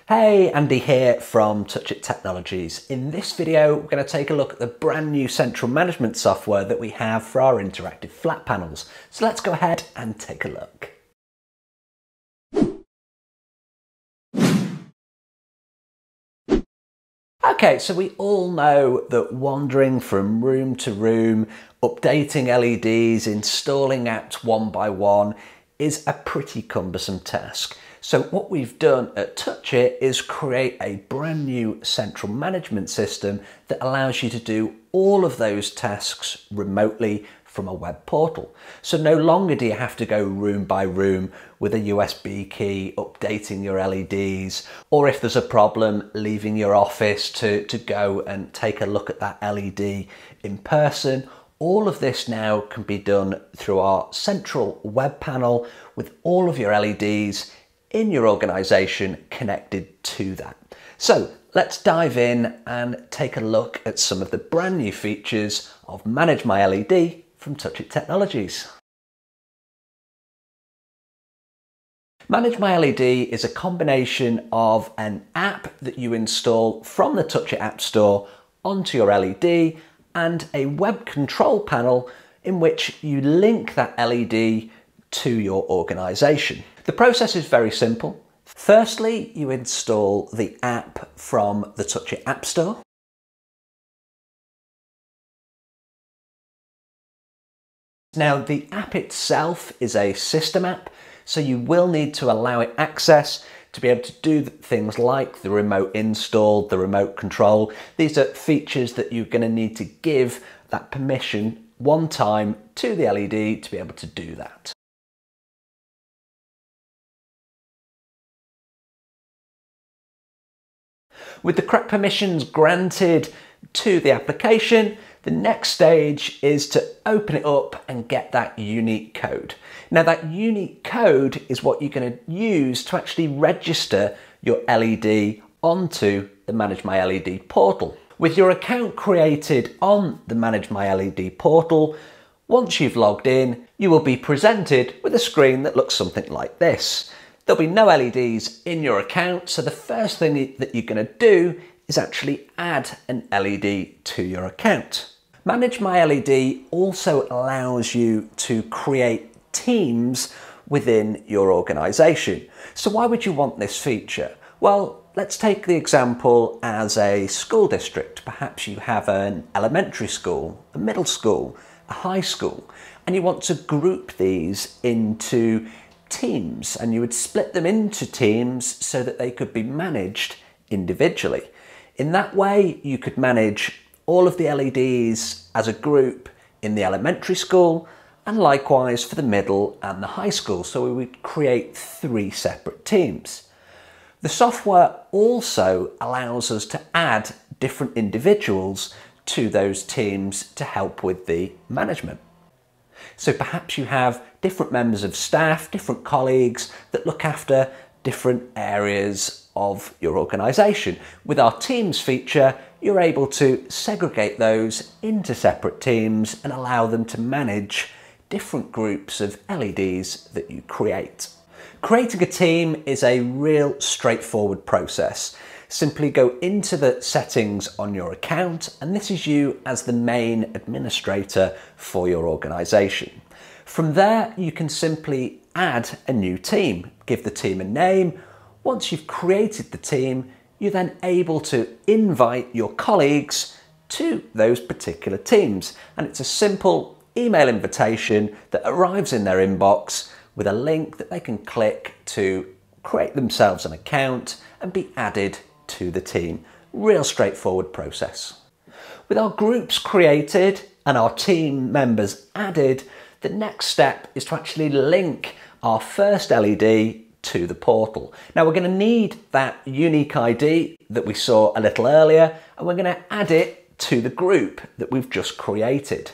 Hey, Andy here from TouchIT Technologies. In this video, we're going to take a look at the brand new central management software that we have for our interactive flat panels. So let's go ahead and take a look. Okay, so we all know that wandering from room to room, updating LEDs, installing apps one by one is a pretty cumbersome task. So what we've done at TouchIT is create a brand new central management system that allows you to do all of those tasks remotely from a web portal. So no longer do you have to go room by room with a USB key, updating your LEDs, or if there's a problem, leaving your office to go and take a look at that LED in person. All of this now can be done through our central web panel with all of your LEDs in your organization connected to that. So let's dive in and take a look at some of the brand new features of Managemyled from TouchIT Technologies. Managemyled is a combination of an app that you install from the TouchIT App Store onto your LED and a web control panel in which you link that LED to your organization. The process is very simple. Firstly, you install the app from the TouchIT App Store. Now, the app itself is a system app, so you will need to allow it access to be able to do things like the remote install, the remote control. These are features that you're going to need to give that permission one time to the LED to be able to do that. With the correct permissions granted to the application, the next stage is to open it up and get that unique code. Now that unique code is what you're going to use to actually register your LED onto the Managemyled portal. With your account created on the Managemyled portal, once you've logged in, you will be presented with a screen that looks something like this. There'll be no LEDs in your account, so the first thing that you're going to do is actually add an LED to your account. Managemyled also allows you to create teams within your organization. So why would you want this feature? Well, let's take the example as a school district. Perhaps you have an elementary school, a middle school, a high school, and you want to group these into teams, and you would split them into teams so that they could be managed individually. In that way, you could manage all of the LEDs as a group in the elementary school and likewise for the middle and the high school. So we would create 3 separate teams. The software also allows us to add different individuals to those teams to help with the management. So perhaps you have different members of staff, different colleagues that look after different areas of your organisation. With our Teams feature, you're able to segregate those into separate teams and allow them to manage different groups of LEDs that you create. Creating a team is a real straightforward process. Simply go into the settings on your account, and this is you as the main administrator for your organisation. From there, you can simply add a new team, give the team a name. Once you've created the team, you're then able to invite your colleagues to those particular teams. And it's a simple email invitation that arrives in their inbox with a link that they can click to create themselves an account and be added to the team. Real straightforward process. With our groups created and our team members added, the next step is to actually link our first LED to the portal. Now we're going to need that unique ID that we saw a little earlier, and we're going to add it to the group that we've just created.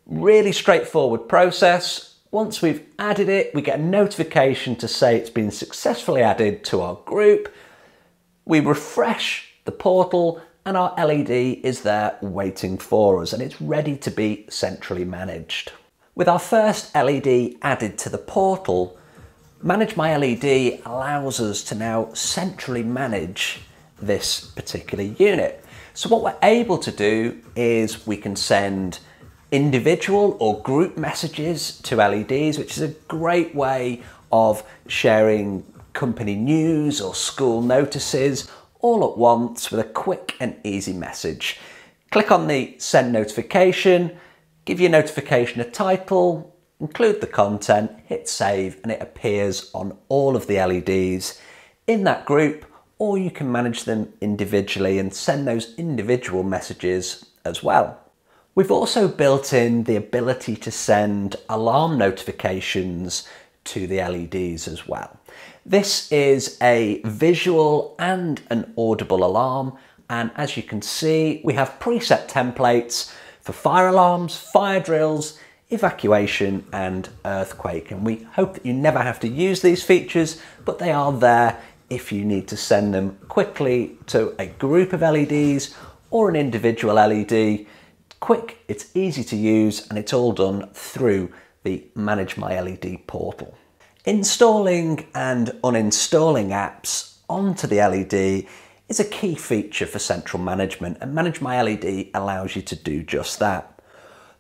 Really straightforward process. Once we've added it, we get a notification to say it's been successfully added to our group. We refresh the portal and our LED is there waiting for us, and it's ready to be centrally managed. With our first LED added to the portal, Manage My LED allows us to now centrally manage this particular unit. So what we're able to do is we can send individual or group messages to LEDs, which is a great way of sharing company news or school notices all at once with a quick and easy message. Click on the send notification, give your notification a title, include the content, hit save, and it appears on all of the LEDs in that group, or you can manage them individually and send those individual messages as well. We've also built in the ability to send alarm notifications to the LEDs as well. This is a visual and an audible alarm, and as you can see, we have preset templates for fire alarms, fire drills, evacuation and earthquake, and we hope that you never have to use these features, but they are there if you need to send them quickly to a group of LEDs or an individual LED. Quick, it's easy to use, and it's all done through the Manage My LED portal. Installing and uninstalling apps onto the LED is a key feature for central management, and Manage My LED allows you to do just that.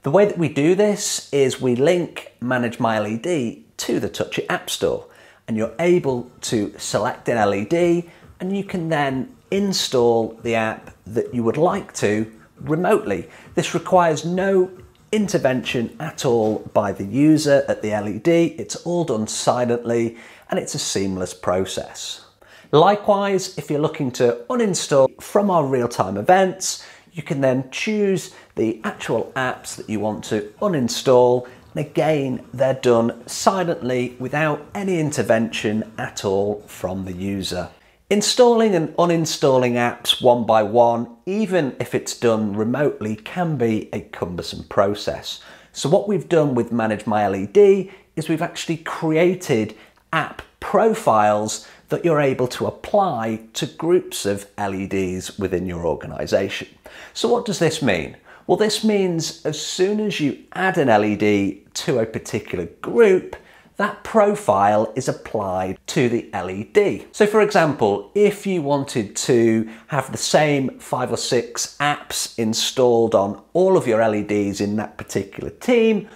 The way that we do this is we link Manage My LED to the TouchIT App Store, and you're able to select an LED, and you can then install the app that you would like to remotely. This requires no intervention at all by the user at the LED. It's all done silently, and it's a seamless process. Likewise, if you're looking to uninstall from our real-time events, you can then choose the actual apps that you want to uninstall, and again, they're done silently without any intervention at all from the user. Installing and uninstalling apps one by one, even if it's done remotely, can be a cumbersome process. So what we've done with Manage My LED is we've actually created app profiles that you're able to apply to groups of LEDs within your organization. So what does this mean? Well, this means as soon as you add an LED to a particular group, that profile is applied to the LED. So for example, if you wanted to have the same 5 or 6 apps installed on all of your LEDs in that particular team,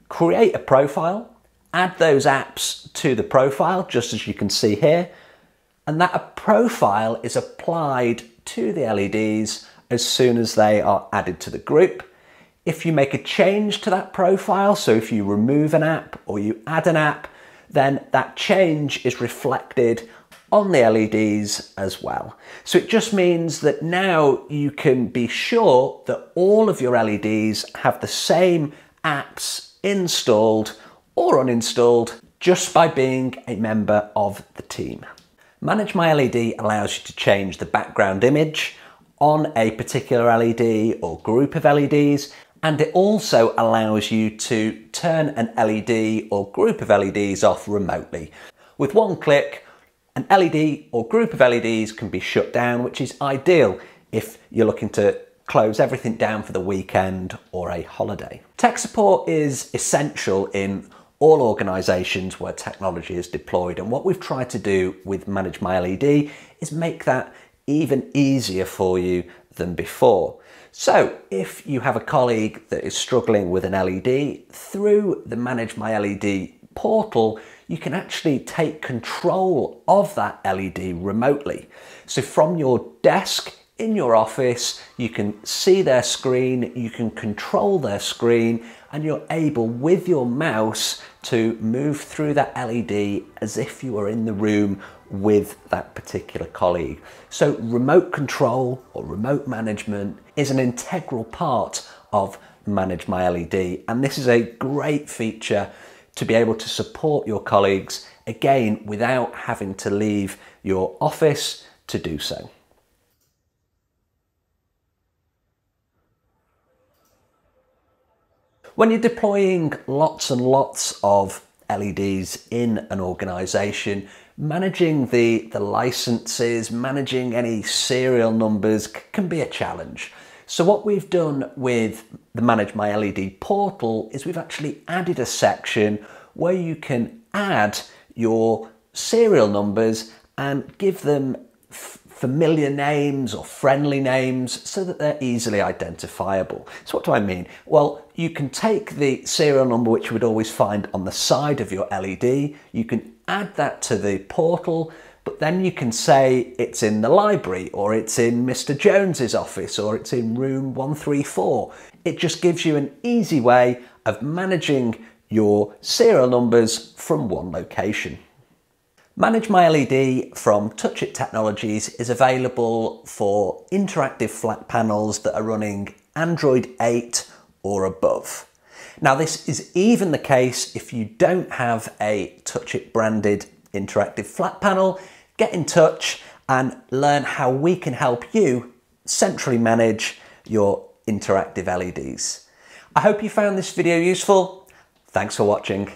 create a profile, add those apps to the profile, just as you can see here, and that profile is applied to the LEDs as soon as they are added to the group. If you make a change to that profile, so if you remove an app or you add an app, then that change is reflected on the LEDs as well. So it just means that now you can be sure that all of your LEDs have the same apps installed or uninstalled just by being a member of the team. Manage My LED allows you to change the background image on a particular LED or group of LEDs, and it also allows you to turn an LED or group of LEDs off remotely. With one click, an LED or group of LEDs can be shut down, which is ideal if you're looking to close everything down for the weekend or a holiday. Tech support is essential in all organisations where technology is deployed, and what we've tried to do with Manage My LED is make that even easier for you than before. So if you have a colleague that is struggling with an LED, through the Manage My LED portal, you can actually take control of that LED remotely. So from your desk in your office, you can see their screen, you can control their screen, and you're able with your mouse to move through that LED as if you were in the room with that particular colleague. So remote control or remote management is an integral part of Manage My LED, and this is a great feature to be able to support your colleagues, again, without having to leave your office to do so. When you're deploying lots and lots of LEDs in an organisation, managing the licenses, managing any serial numbers can be a challenge. So what we've done with the Manage My LED portal is we've actually added a section where you can add your serial numbers and give them familiar names or friendly names so that they're easily identifiable. So what do I mean? Well, you can take the serial number which you would always find on the side of your LED, you can add that to the portal, but then you can say it's in the library, or it's in Mr. Jones's office, or it's in room 134. It just gives you an easy way of managing your serial numbers from one location. Managemyled from TouchIT Technologies is available for interactive flat panels that are running Android 8 or above. Now, this is even the case if you don't have a TouchIT branded interactive flat panel. Get in touch and learn how we can help you centrally manage your interactive LEDs. I hope you found this video useful. Thanks for watching.